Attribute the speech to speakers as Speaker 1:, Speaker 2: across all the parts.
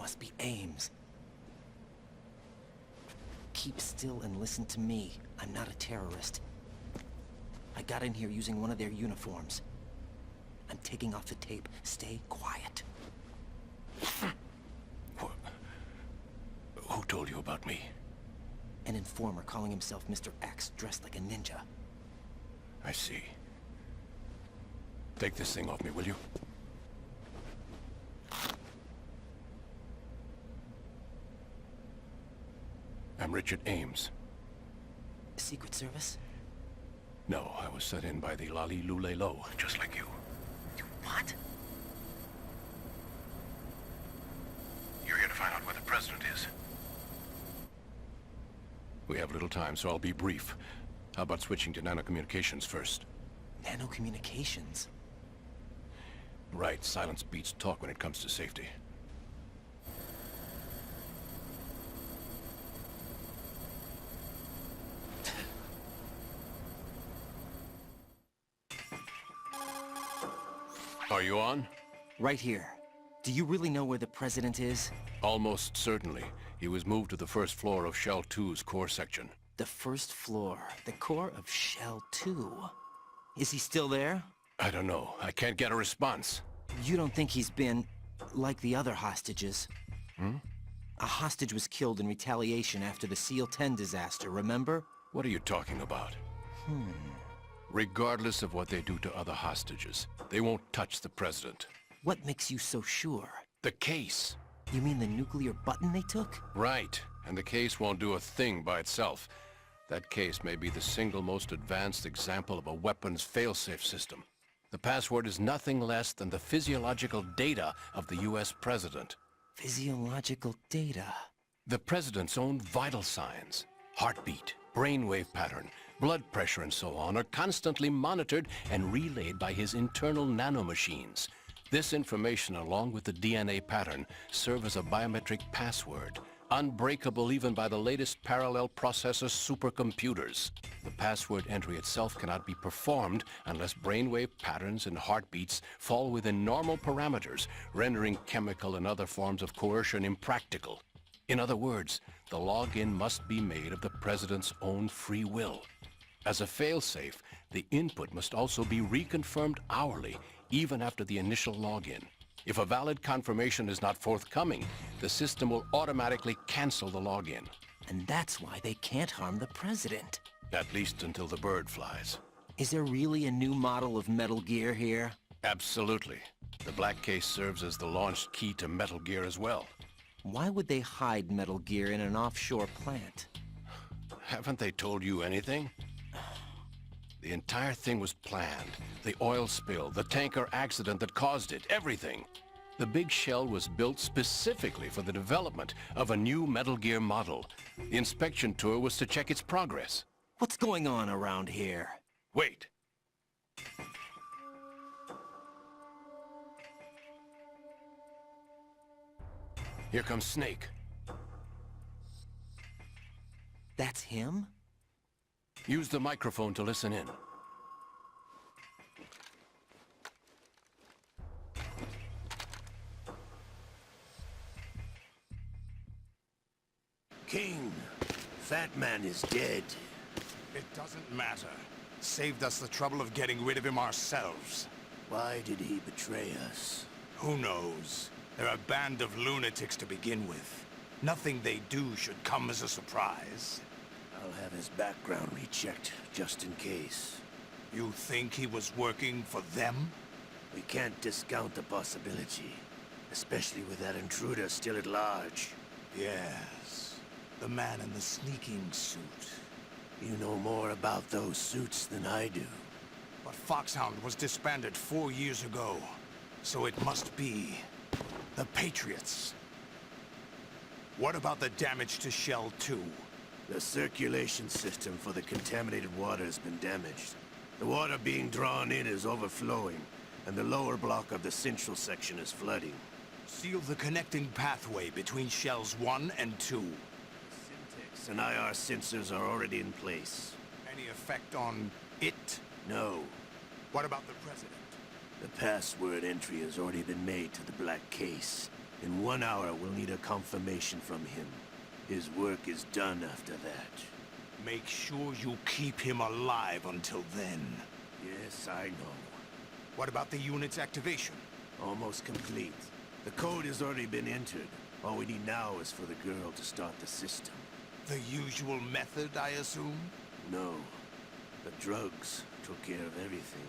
Speaker 1: must be Ames. Keep still and listen to me. I'm not a terrorist. I got in here using one of their uniforms. I'm taking off the tape. Stay quiet.
Speaker 2: Who told you about me?
Speaker 1: An informer calling himself Mr. X, dressed like a ninja.
Speaker 2: I see. Take this thing off me, will you? I'm Richard Ames.
Speaker 1: Secret Service?
Speaker 2: No, I was set in by the Lali Lule Lo, just like you.
Speaker 1: You what?
Speaker 2: You're here to find out where the president is. We have little time, so I'll be brief. How about switching to nanocommunications first?
Speaker 1: Nanocommunications?
Speaker 2: Right, silence beats talk when it comes to safety. Are you on?
Speaker 1: Right here. Do you really know where the president is?
Speaker 2: Almost certainly. He was moved to the first floor of Shell 2's core section.
Speaker 1: The first floor. The core of Shell 2. Is he still there?
Speaker 2: I don't know. I can't get a response.
Speaker 1: You don't think he's been... like the other hostages?
Speaker 2: Hmm?
Speaker 1: A hostage was killed in retaliation after the SEAL 10 disaster, remember?
Speaker 2: What are you talking about? Regardless of what they do to other hostages, they won't touch the president.
Speaker 1: What makes you so sure?
Speaker 2: The case.
Speaker 1: You mean the nuclear button they took?
Speaker 2: Right. And the case won't do a thing by itself. That case may be the single most advanced example of a weapons failsafe system. The password is nothing less than the physiological data of the US president.
Speaker 1: Physiological data?
Speaker 2: The president's own vital signs, heartbeat, brainwave pattern, blood pressure and so on are constantly monitored and relayed by his internal nanomachines. This information, along with the DNA pattern, serve as a biometric password, unbreakable even by the latest parallel processor supercomputers. The password entry itself cannot be performed unless brainwave patterns and heartbeats fall within normal parameters, rendering chemical and other forms of coercion impractical. In other words, the login must be made of the president's own free will. As a failsafe, the input must also be reconfirmed hourly, even after the initial login. If a valid confirmation is not forthcoming, the system will automatically cancel the login.
Speaker 1: And that's why they can't harm the president.
Speaker 2: At least until the bird flies.
Speaker 1: Is there really a new model of Metal Gear here?
Speaker 2: Absolutely. The black case serves as the launch key to Metal Gear as well.
Speaker 1: Why would they hide Metal Gear in an offshore plant?
Speaker 2: Haven't they told you anything? The entire thing was planned. The oil spill, the tanker accident that caused it, everything. The big shell was built specifically for the development of a new Metal Gear model. The inspection tour was to check its progress.
Speaker 1: What's going on around here?
Speaker 2: Wait. Here comes Snake.
Speaker 1: That's him?
Speaker 2: Use the microphone to listen in.
Speaker 3: King, Fat Man is dead.
Speaker 4: It doesn't matter. Saved us the trouble of getting rid of him ourselves.
Speaker 3: Why did he betray us?
Speaker 4: Who knows? They're a band of lunatics to begin with. Nothing they do should come as a surprise.
Speaker 3: I'll have his background rechecked, just in case.
Speaker 4: You think he was working for them?
Speaker 3: We can't discount the possibility, especially with that intruder still at large.
Speaker 4: Yes. The man in the sneaking suit.
Speaker 3: You know more about those suits than I do.
Speaker 4: But Foxhound was disbanded 4 years ago. So it must be the Patriots. What about the damage to Shell 2?
Speaker 3: The circulation system for the contaminated water has been damaged. The water being drawn in is overflowing, and the lower block of the central section is flooding.
Speaker 4: Seal the connecting pathway between Shells 1 and 2.
Speaker 3: Syntax and IR sensors are already in place.
Speaker 4: Any effect on it?
Speaker 3: No.
Speaker 4: What about the President?
Speaker 3: The password entry has already been made to the black case. In 1 hour, we'll need a confirmation from him. His work is done after that.
Speaker 4: Make sure you keep him alive until then.
Speaker 3: Yes, I know.
Speaker 4: What about the unit's activation?
Speaker 3: Almost complete. The code has already been entered. All we need now is for the girl to start the system.
Speaker 4: The usual method, I assume?
Speaker 3: No. The drugs took care of everything.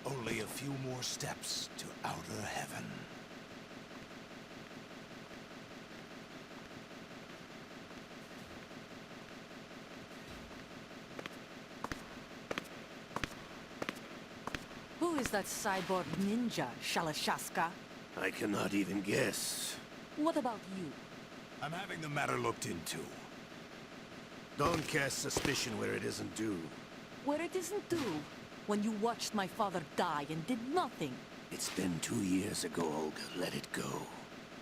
Speaker 4: Only a few more steps to outer heaven.
Speaker 5: Who is that cyborg ninja, Shalashaska?
Speaker 3: I cannot even guess.
Speaker 5: What about you?
Speaker 4: I'm having the matter looked into.
Speaker 3: Don't cast suspicion where it isn't due.
Speaker 5: Where it isn't due, when you watched my father die and did nothing.
Speaker 3: It's been 2 years ago, Olga. Let it go.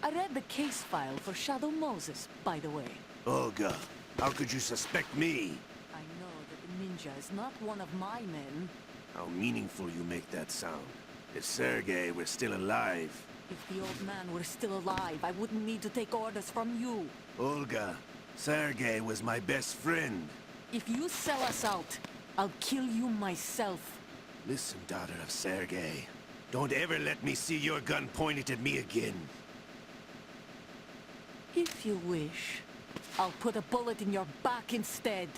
Speaker 5: I read the case file for Shadow Moses, by the way.
Speaker 3: Olga, how could you suspect me?
Speaker 5: I know that the ninja is not one of my men.
Speaker 3: How meaningful you make that sound. If Sergei were still alive...
Speaker 5: If the old man were still alive, I wouldn't need to take orders from you.
Speaker 3: Olga, Sergei was my best friend.
Speaker 5: If you sell us out, I'll kill you myself.
Speaker 3: Listen, daughter of Sergei. Don't ever let me see your gun pointed at me again.
Speaker 5: If you wish, I'll put a bullet in your back instead.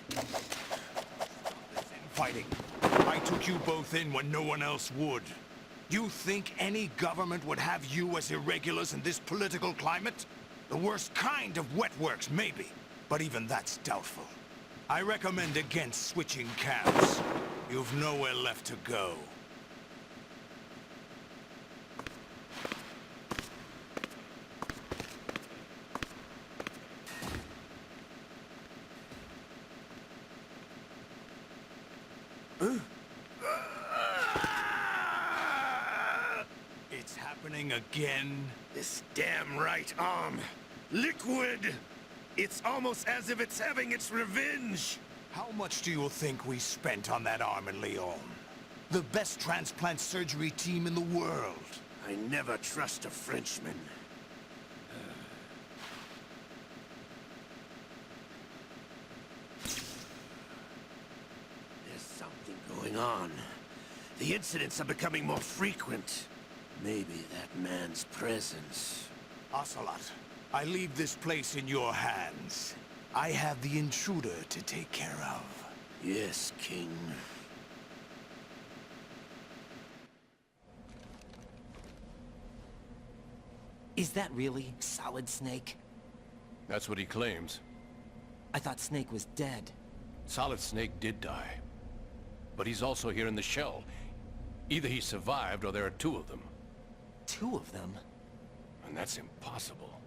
Speaker 4: Fighting. I took you both in when no one else would. You think any government would have you as irregulars in this political climate? The worst kind of wet works, maybe. But even that's doubtful. I recommend against switching camps. You've nowhere left to go. It's happening again.
Speaker 3: This damn right arm. Liquid! It's almost as if it's having its revenge!
Speaker 4: How much do you think we spent on that arm in Lyon? The best transplant surgery team in the world.
Speaker 3: I never trust a Frenchman. There's something going on. The incidents are becoming more frequent. Maybe that man's presence.
Speaker 4: Ocelot, I leave this place in your hands. I have the intruder to take care of.
Speaker 3: Yes, King.
Speaker 1: Is that really Solid Snake?
Speaker 2: That's what he claims.
Speaker 1: I thought Snake was dead.
Speaker 2: Solid Snake did die. But he's also here in the shell. Either he survived or there are two of them.
Speaker 1: Two of them?
Speaker 2: And that's impossible.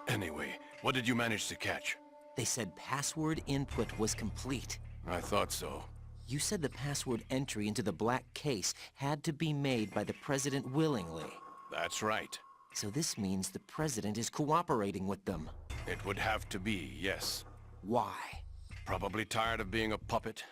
Speaker 2: Anyway, what did you manage to catch?
Speaker 1: They said password input was complete.
Speaker 2: I thought so.
Speaker 1: You said the password entry into the black case had to be made by the President willingly.
Speaker 2: That's right.
Speaker 1: So this means the President is cooperating with them.
Speaker 2: It would have to be, yes.
Speaker 1: Why?
Speaker 2: Probably tired of being a puppet,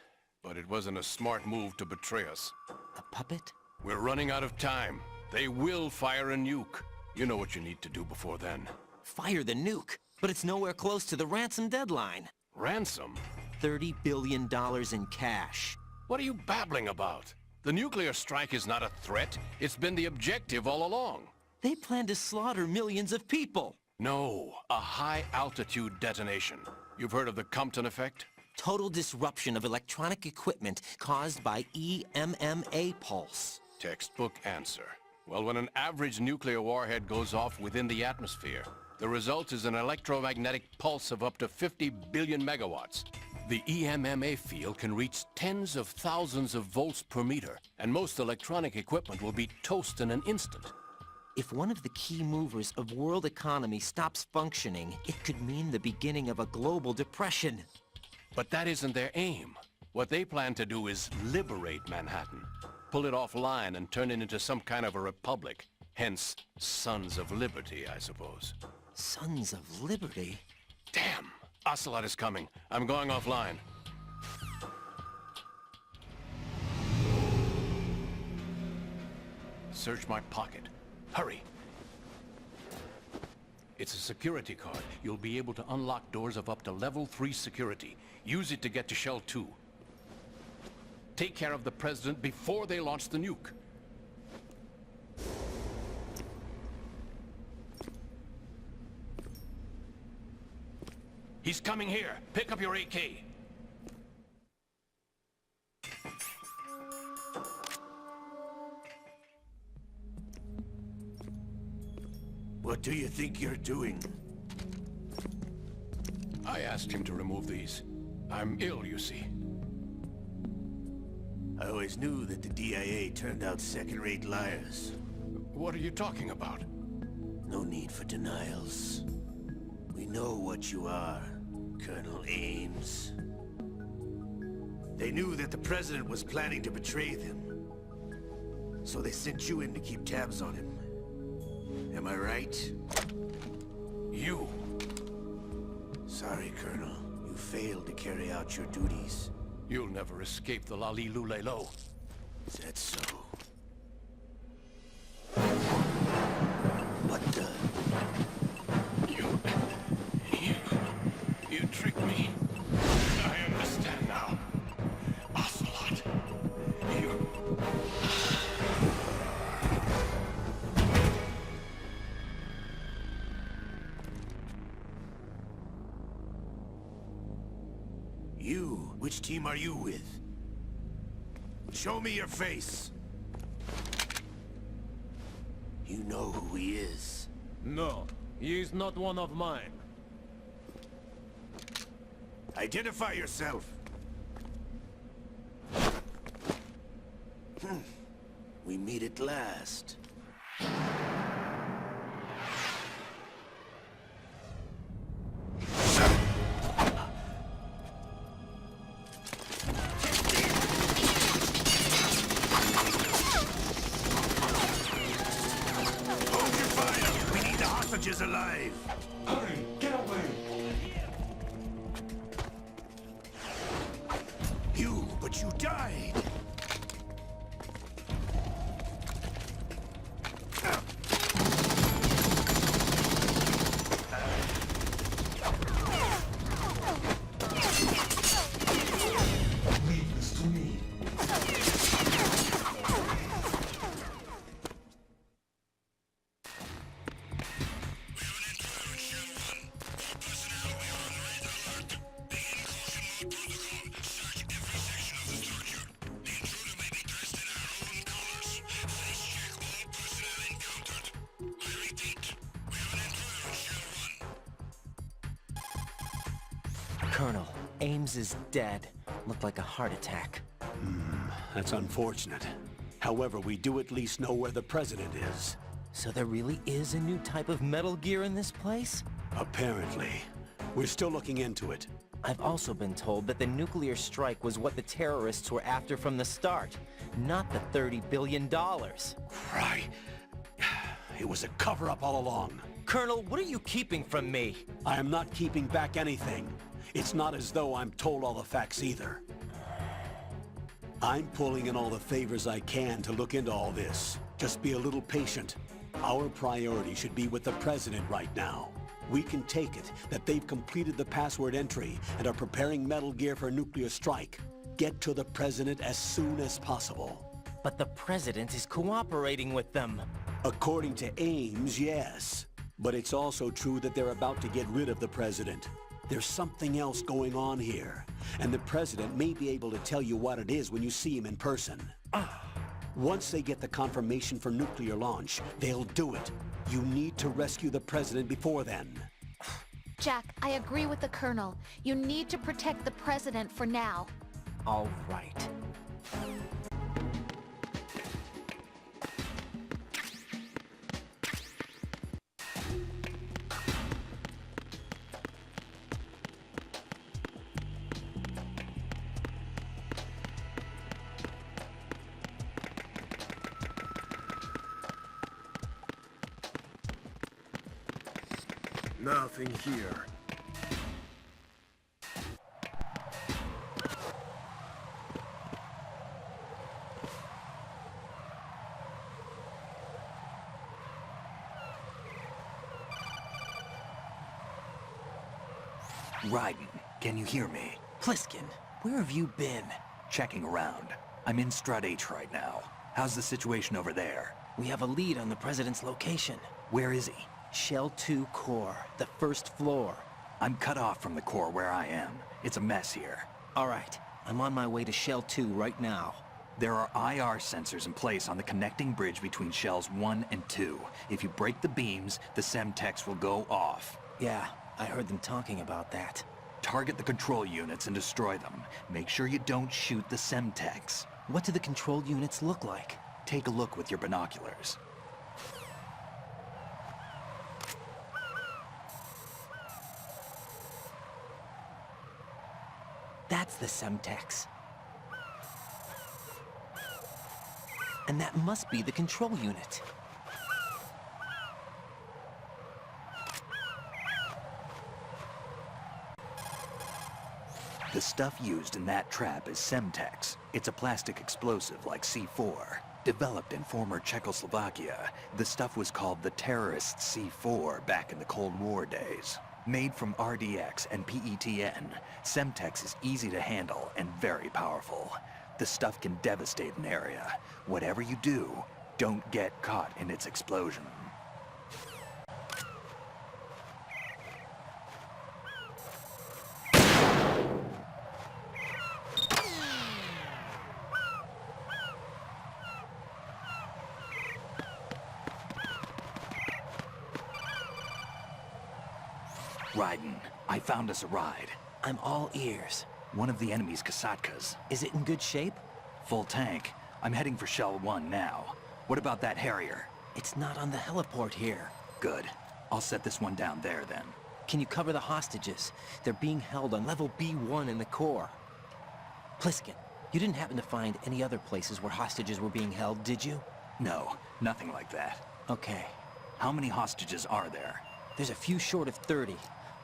Speaker 2: but it wasn't a smart move to betray us.
Speaker 1: A puppet?
Speaker 2: We're running out of time. They will fire a nuke. You know what you need to do before then.
Speaker 1: Fire the nuke, but it's nowhere close to the ransom deadline.
Speaker 2: Ransom?
Speaker 1: $30 billion in cash.
Speaker 2: What are you babbling about? The nuclear strike is not a threat. It's been the objective all along.
Speaker 1: They plan to slaughter millions of people.
Speaker 2: No, a high-altitude detonation. You've heard of the Compton effect?
Speaker 1: Total disruption of electronic equipment caused by EMMA pulse.
Speaker 2: Textbook answer. Well, when an average nuclear warhead goes off within the atmosphere, the result is an electromagnetic pulse of up to 50 billion megawatts. The EMMA field can reach tens of thousands of volts per meter, and most electronic equipment will be toast in an instant.
Speaker 1: If one of the key movers of world economy stops functioning, it could mean the beginning of a global depression.
Speaker 2: But that isn't their aim. What they plan to do is liberate Manhattan. Pull it offline and turn it into some kind of a republic. Hence, Sons of Liberty, I suppose.
Speaker 1: Sons of Liberty?
Speaker 2: Damn! Ocelot is coming. I'm going offline. search my pocket. Hurry! It's a security card. You'll be able to unlock doors of up to level 3 security. Use it to get to Shell 2. Take care of the President before they launch the nuke. He's coming here. Pick up your AK.
Speaker 3: What do you think you're doing?
Speaker 2: I asked him to remove these. I'm ill, you see.
Speaker 3: I always knew that the DIA turned out second-rate liars.
Speaker 2: What are you talking about?
Speaker 3: No need for denials. We know what you are, Colonel Ames. They knew that the President was planning to betray them. So they sent you in to keep tabs on him. Am I right?
Speaker 2: You!
Speaker 3: Sorry, Colonel. You failed to carry out your duties.
Speaker 2: You'll never escape the Lali-Lu-Le-Lo.
Speaker 3: Is that so? What the?
Speaker 2: You tricked me. I understand now. Ocelot. You...
Speaker 3: You? Which team are you with? Show me your face. You know who he is.
Speaker 6: No, he is not one of mine.
Speaker 3: Identify yourself. We meet at last. Hold your fire! We need the hostages alive!
Speaker 7: Hurry, get away!
Speaker 3: But you died!
Speaker 7: Leave this to me.
Speaker 1: Colonel, Ames is dead. Looked like a heart attack.
Speaker 8: That's unfortunate. However, we do at least know where the President is.
Speaker 1: So there really is a new type of Metal Gear in this place?
Speaker 8: Apparently. We're still looking into it.
Speaker 1: I've also been told that the nuclear strike was what the terrorists were after from the start, not the $30 billion.
Speaker 8: Right. It was a cover-up all along.
Speaker 1: Colonel, what are you keeping from me?
Speaker 8: I am not keeping back anything. It's not as though I'm told all the facts either. I'm pulling in all the favors I can to look into all this. Just be a little patient. Our priority should be with the President right now. We can take it that they've completed the password entry and are preparing Metal Gear for a nuclear strike. Get to the President as soon as possible.
Speaker 1: But the President is cooperating with them.
Speaker 8: According to Ames, yes. But it's also true that they're about to get rid of the President. There's something else going on here, and the President may be able to tell you what it is when you see him in person. Once they get the confirmation for nuclear launch, they'll do it. You need to rescue the President before then.
Speaker 9: Jack, I agree with the Colonel. You need to protect the President for now.
Speaker 1: All right.
Speaker 3: Nothing here.
Speaker 10: Raiden, can you hear me?
Speaker 1: Pliskin, where have you been?
Speaker 10: Checking around. I'm in Strut H right now. How's the situation over there?
Speaker 1: We have a lead on the President's location.
Speaker 10: Where is he?
Speaker 1: Shell 2 core, the first floor.
Speaker 10: I'm cut off from the core where I am. It's a mess here.
Speaker 1: All right, I'm on my way to Shell 2 right now.
Speaker 10: There are IR sensors in place on the connecting bridge between Shells 1 and 2. If you break the beams, the Semtex will go off.
Speaker 1: Yeah, I heard them talking about that.
Speaker 10: Target the control units and destroy them. Make sure you don't shoot the Semtex.
Speaker 1: What do the control units look like?
Speaker 10: Take a look with your binoculars.
Speaker 1: That's the Semtex. And that must be the control unit.
Speaker 10: The stuff used in that trap is Semtex. It's a plastic explosive like C4. Developed in former Czechoslovakia, the stuff was called the Terrorist C4 back in the Cold War days. Made from RDX and PETN, Semtex is easy to handle and very powerful. The stuff can devastate an area. Whatever you do, don't get caught in its explosion. Raiden, I found us a ride.
Speaker 1: I'm all ears.
Speaker 10: One of the enemy's Kasatkas.
Speaker 1: Is it in good shape?
Speaker 10: Full tank. I'm heading for Shell 1 now. What about that Harrier?
Speaker 1: It's not on the heliport here.
Speaker 10: Good. I'll set this one down there then.
Speaker 1: Can you cover the hostages? They're being held on level B1 in the core. Pliskin, you didn't happen to find any other places where hostages were being held, did you?
Speaker 10: No, nothing like that.
Speaker 1: Okay.
Speaker 10: How many hostages are there?
Speaker 1: There's a few short of 30.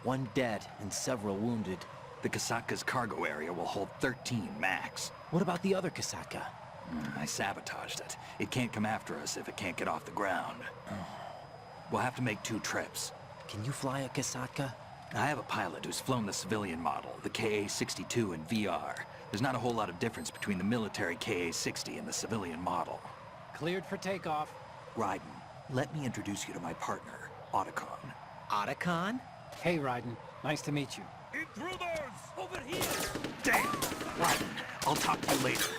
Speaker 1: One dead and several wounded.
Speaker 10: The Kasatka's cargo area will hold 13 max.
Speaker 1: What about the other Kasatka?
Speaker 10: I sabotaged it. It can't come after us if it can't get off the ground. We'll have to make 2 trips.
Speaker 1: Can you fly a Kasatka?
Speaker 10: I have a pilot who's flown the civilian model, the KA-62 in VR. There's not a whole lot of difference between the military KA-60 and the civilian model.
Speaker 6: Cleared for takeoff.
Speaker 10: Raiden, let me introduce you to my partner, Otacon.
Speaker 1: Otacon?
Speaker 6: Hey, Raiden. Nice to meet you.
Speaker 4: Intruders! Over here!
Speaker 10: Damn! Raiden, I'll talk to you later.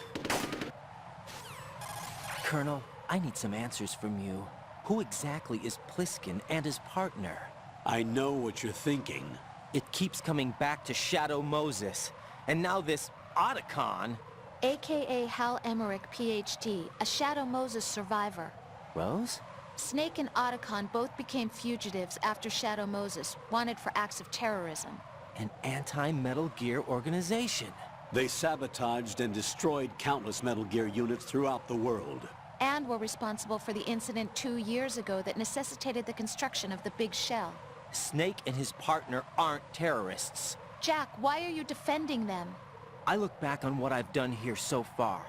Speaker 1: Colonel, I need some answers from you. Who exactly is Pliskin and his partner?
Speaker 8: I know what you're thinking.
Speaker 1: It keeps coming back to Shadow Moses. And now this Otacon.
Speaker 9: AKA Hal Emmerich, PhD, a Shadow Moses survivor.
Speaker 1: Rose?
Speaker 9: Snake and Otacon both became fugitives after Shadow Moses, wanted for acts of terrorism.
Speaker 1: An anti-Metal Gear organization.
Speaker 8: They sabotaged and destroyed countless Metal Gear units throughout the world.
Speaker 9: And were responsible for the incident 2 years ago that necessitated the construction of the Big Shell.
Speaker 1: Snake and his partner aren't terrorists.
Speaker 9: Jack, why are you defending them?
Speaker 1: I look back on what I've done here so far,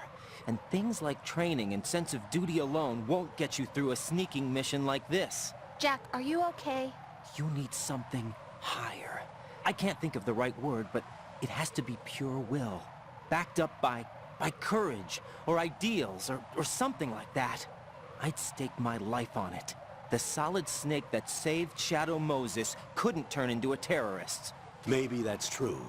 Speaker 1: and things like training and sense of duty alone won't get you through a sneaking mission like this.
Speaker 9: Jack, are you okay?
Speaker 1: You need something higher. I can't think of the right word, but it has to be pure will. Backed up by courage, or ideals, or something like that. I'd stake my life on it. The solid Snake that saved Shadow Moses couldn't turn into a terrorist.
Speaker 8: Maybe that's true,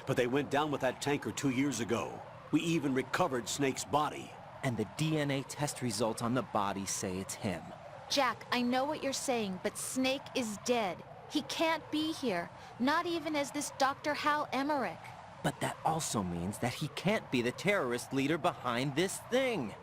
Speaker 8: but they went down with that tanker 2 years ago. We even recovered Snake's body.
Speaker 1: And the DNA test results on the body say it's him.
Speaker 9: Jack, I know what you're saying, but Snake is dead. He can't be here, not even as this Dr. Hal Emmerich.
Speaker 1: But that also means that he can't be the terrorist leader behind this thing.